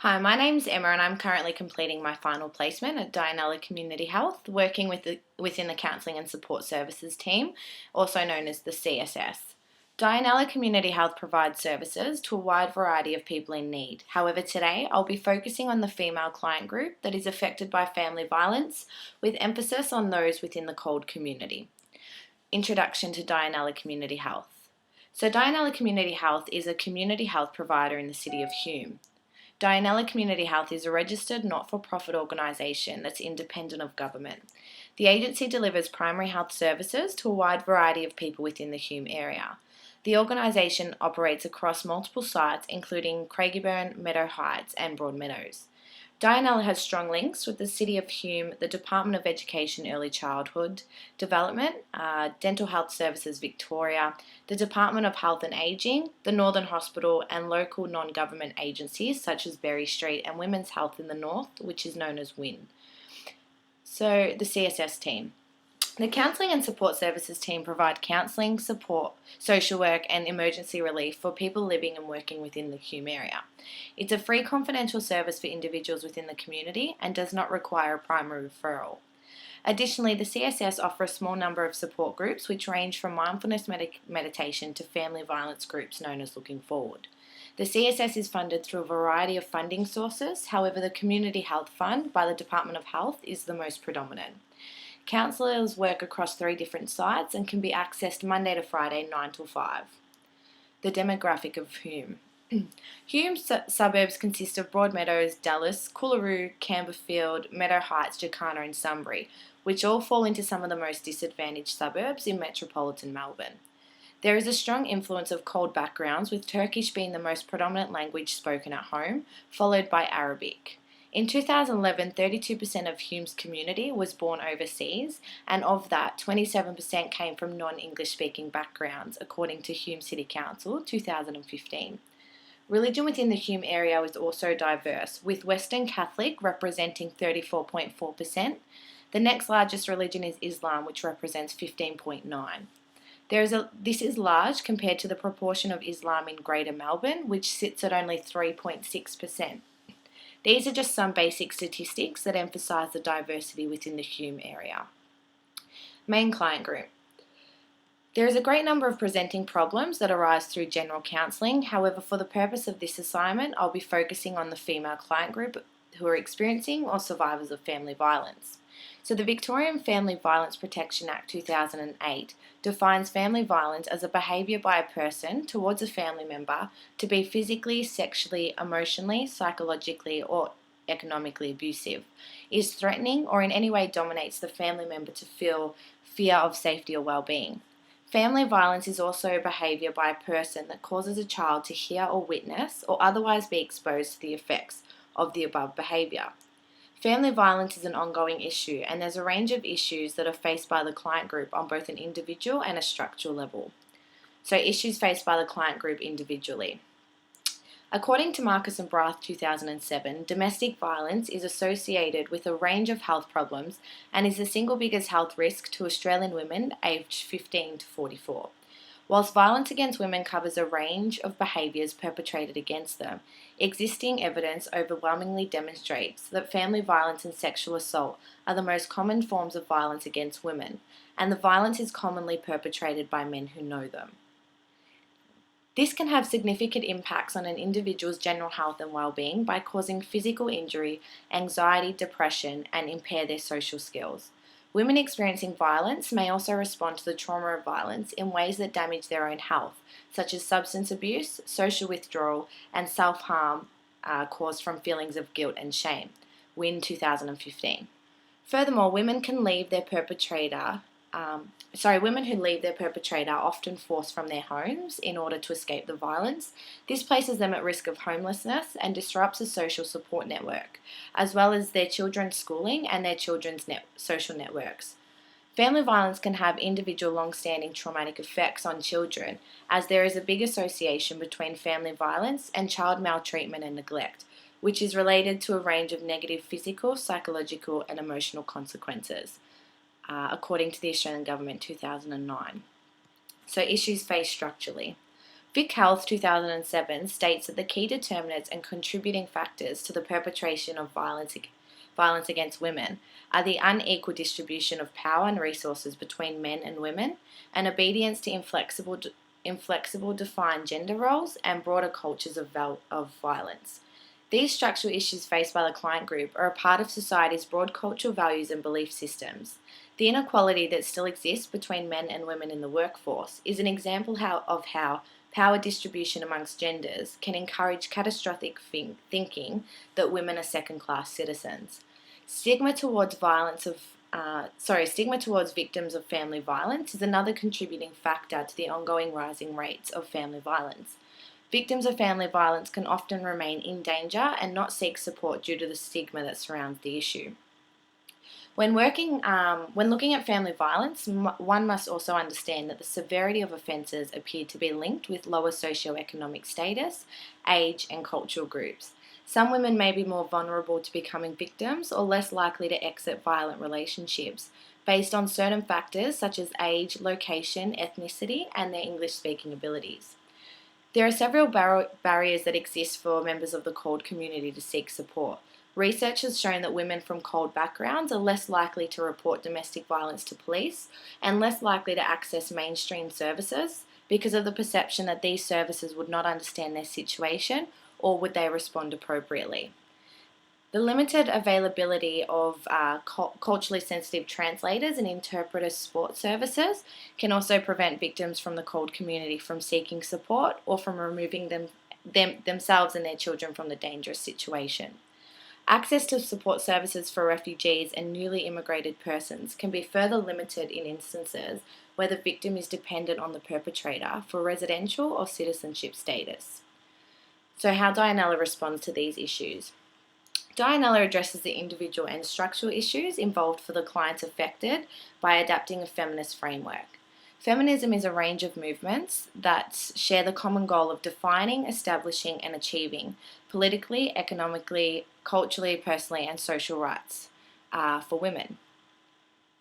Hi, my name's Emma and I'm currently completing my final placement at Dianella Community Health, working within the Counselling and Support Services team, also known as the CSS. Dianella Community Health provides services to a wide variety of people in need. However, today I'll be focusing on the female client group that is affected by family violence, with emphasis on those within the CALD community. Introduction to Dianella Community Health. So Dianella Community Health is a community health provider in the City of Hume. Dianella Community Health is a registered not-for-profit organisation that's independent of government. The agency delivers primary health services to a wide variety of people within the Hume area. The organisation operates across multiple sites including Craigieburn, Meadow Heights and Broadmeadows. Dianella has strong links with the City of Hume, the Department of Education Early Childhood Development, Dental Health Services Victoria, the Department of Health and Ageing, the Northern Hospital and local non-government agencies such as Berry Street and Women's Health in the North, which is known as WIN. So the CSS team. The Counselling and Support Services team provide counselling, support, social work and emergency relief for people living and working within the Hume area. It's a free confidential service for individuals within the community and does not require a primary referral. Additionally, the CSS offer a small number of support groups which range from mindfulness meditation to family violence groups known as Looking Forward. The CSS is funded through a variety of funding sources, however the Community Health Fund by the Department of Health is the most predominant. Counsellors work across 3 different sites and can be accessed Monday to Friday 9 till 5. The demographic of Hume. Hume suburbs consist of Broadmeadows, Dallas, Coolaroo, Camberfield, Meadow Heights, Jacana and Sunbury, which all fall into some of the most disadvantaged suburbs in metropolitan Melbourne. There is a strong influence of CALD backgrounds, with Turkish being the most predominant language spoken at home, followed by Arabic. In 2011, 32% of Hume's community was born overseas, and of that, 27% came from non-English speaking backgrounds, according to Hume City Council 2015. Religion within the Hume area is also diverse, with Western Catholic representing 34.4%. The next largest religion is Islam, which represents 15.9%. This is large compared to the proportion of Islam in Greater Melbourne, which sits at only 3.6%. These are just some basic statistics that emphasise the diversity within the Hume area. Main client group. There is a great number of presenting problems that arise through general counselling. However, for the purpose of this assignment, I'll be focusing on the female client group who are experiencing or survivors of family violence. So the Victorian Family Violence Protection Act 2008 defines family violence as a behaviour by a person towards a family member to be physically, sexually, emotionally, psychologically or economically abusive, is threatening or in any way dominates the family member to feel fear of safety or well-being. Family violence is also a behaviour by a person that causes a child to hear or witness or otherwise be exposed to the effects of the above behaviour. Family violence is an ongoing issue, and there's a range of issues that are faced by the client group on both an individual and a structural level. So issues faced by the client group individually. According to Marcus and Brath 2007, domestic violence is associated with a range of health problems and is the single biggest health risk to Australian women aged 15 to 44. Whilst violence against women covers a range of behaviours perpetrated against them, existing evidence overwhelmingly demonstrates that family violence and sexual assault are the most common forms of violence against women, and the violence is commonly perpetrated by men who know them. This can have significant impacts on an individual's general health and well-being by causing physical injury, anxiety, depression, and impair their social skills. Women experiencing violence may also respond to the trauma of violence in ways that damage their own health, such as substance abuse, social withdrawal, and self-harm caused from feelings of guilt and shame. WIN 2015. Furthermore, women who leave their perpetrator are often forced from their homes in order to escape the violence. This places them at risk of homelessness and disrupts the social support network, as well as their children's schooling and their children's social networks. Family violence can have individual long-standing traumatic effects on children, as there is a big association between family violence and child maltreatment and neglect, which is related to a range of negative physical, psychological and emotional consequences. According to the Australian Government 2009. So issues faced structurally. Vic Health 2007 states that the key determinants and contributing factors to the perpetration of violence against women are the unequal distribution of power and resources between men and women, and obedience to inflexible defined gender roles, and broader cultures of violence. These structural issues faced by the client group are a part of society's broad cultural values and belief systems. The inequality that still exists between men and women in the workforce is an example of how power distribution amongst genders can encourage catastrophic thinking that women are second-class citizens. Stigma towards victims of family violence is another contributing factor to the ongoing rising rates of family violence. Victims of family violence can often remain in danger and not seek support due to the stigma that surrounds the issue. When looking at family violence, one must also understand that the severity of offences appear to be linked with lower socioeconomic status, age, and cultural groups. Some women may be more vulnerable to becoming victims or less likely to exit violent relationships based on certain factors such as age, location, ethnicity, and their English-speaking abilities. There are several barriers that exist for members of the CALD community to seek support. Research has shown that women from CALD backgrounds are less likely to report domestic violence to police and less likely to access mainstream services because of the perception that these services would not understand their situation or would they respond appropriately. The limited availability of culturally sensitive translators and interpreter support services can also prevent victims from the CALD community from seeking support or from removing themselves and their children from the dangerous situation. Access to support services for refugees and newly immigrated persons can be further limited in instances where the victim is dependent on the perpetrator for residential or citizenship status. So how Dianella responds to these issues. Dianella addresses the individual and structural issues involved for the clients affected by adapting a feminist framework. Feminism is a range of movements that share the common goal of defining, establishing, and achieving politically, economically, culturally, personally, and social rights for women.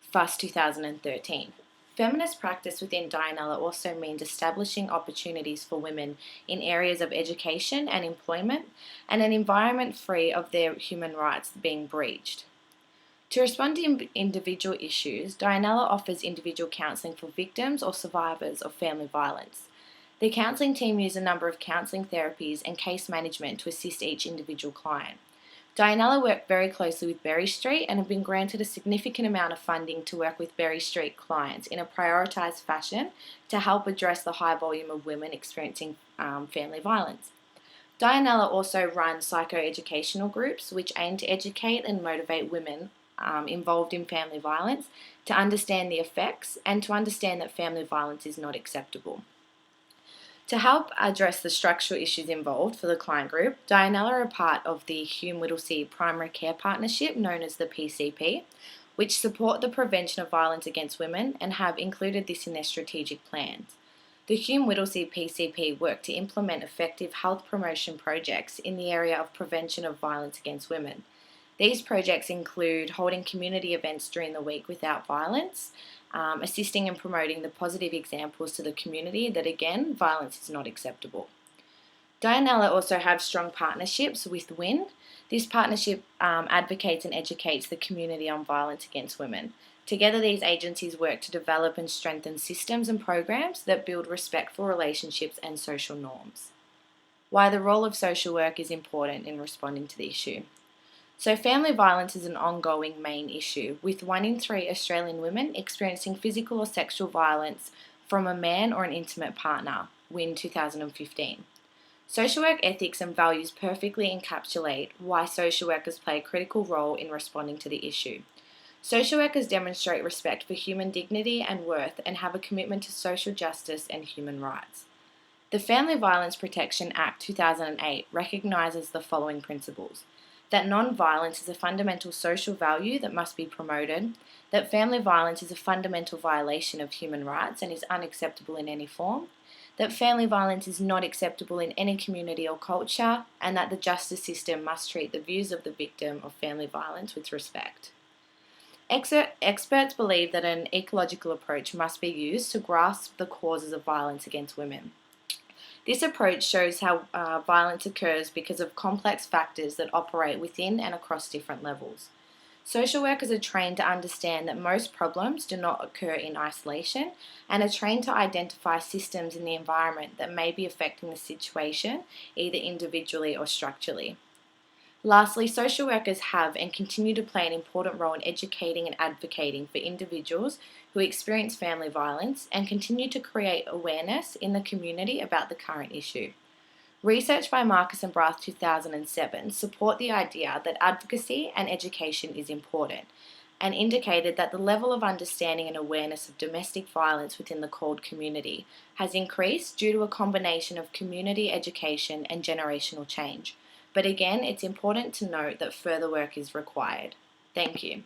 FUS 2013. Feminist practice within Dianella also means establishing opportunities for women in areas of education and employment and an environment free of their human rights being breached. To respond to individual issues, Dianella offers individual counselling for victims or survivors of family violence. The counselling team use a number of counselling therapies and case management to assist each individual client. Dianella worked very closely with Berry Street and have been granted a significant amount of funding to work with Berry Street clients in a prioritised fashion to help address the high volume of women experiencing family violence. Dianella also runs psychoeducational groups which aim to educate and motivate women involved in family violence to understand the effects and to understand that family violence is not acceptable. To help address the structural issues involved for the client group, Dianella are a part of the Hume Whittlesey Primary Care Partnership, known as the PCP, which support the prevention of violence against women and have included this in their strategic plans. The Hume Whittlesey PCP work to implement effective health promotion projects in the area of prevention of violence against women. These projects include holding community events during the week without violence, assisting and promoting the positive examples to the community that, again, violence is not acceptable. Dianella also have strong partnerships with WIN. This partnership advocates and educates the community on violence against women. Together, these agencies work to develop and strengthen systems and programs that build respectful relationships and social norms. Why the role of social work is important in responding to the issue. So family violence is an ongoing main issue, with 1 in 3 Australian women experiencing physical or sexual violence from a man or an intimate partner, WIN 2015. Social work ethics and values perfectly encapsulate why social workers play a critical role in responding to the issue. Social workers demonstrate respect for human dignity and worth and have a commitment to social justice and human rights. The Family Violence Protection Act 2008 recognises the following principles: that non-violence is a fundamental social value that must be promoted, that family violence is a fundamental violation of human rights and is unacceptable in any form, that family violence is not acceptable in any community or culture, and that the justice system must treat the views of the victim of family violence with respect. Experts believe that an ecological approach must be used to grasp the causes of violence against women. This approach shows how violence occurs because of complex factors that operate within and across different levels. Social workers are trained to understand that most problems do not occur in isolation and are trained to identify systems in the environment that may be affecting the situation, either individually or structurally. Lastly, social workers have and continue to play an important role in educating and advocating for individuals who experience family violence and continue to create awareness in the community about the current issue. Research by Marcus and Brath 2007 support the idea that advocacy and education is important and indicated that the level of understanding and awareness of domestic violence within the CALD community has increased due to a combination of community education and generational change. But again, it's important to note that further work is required. Thank you.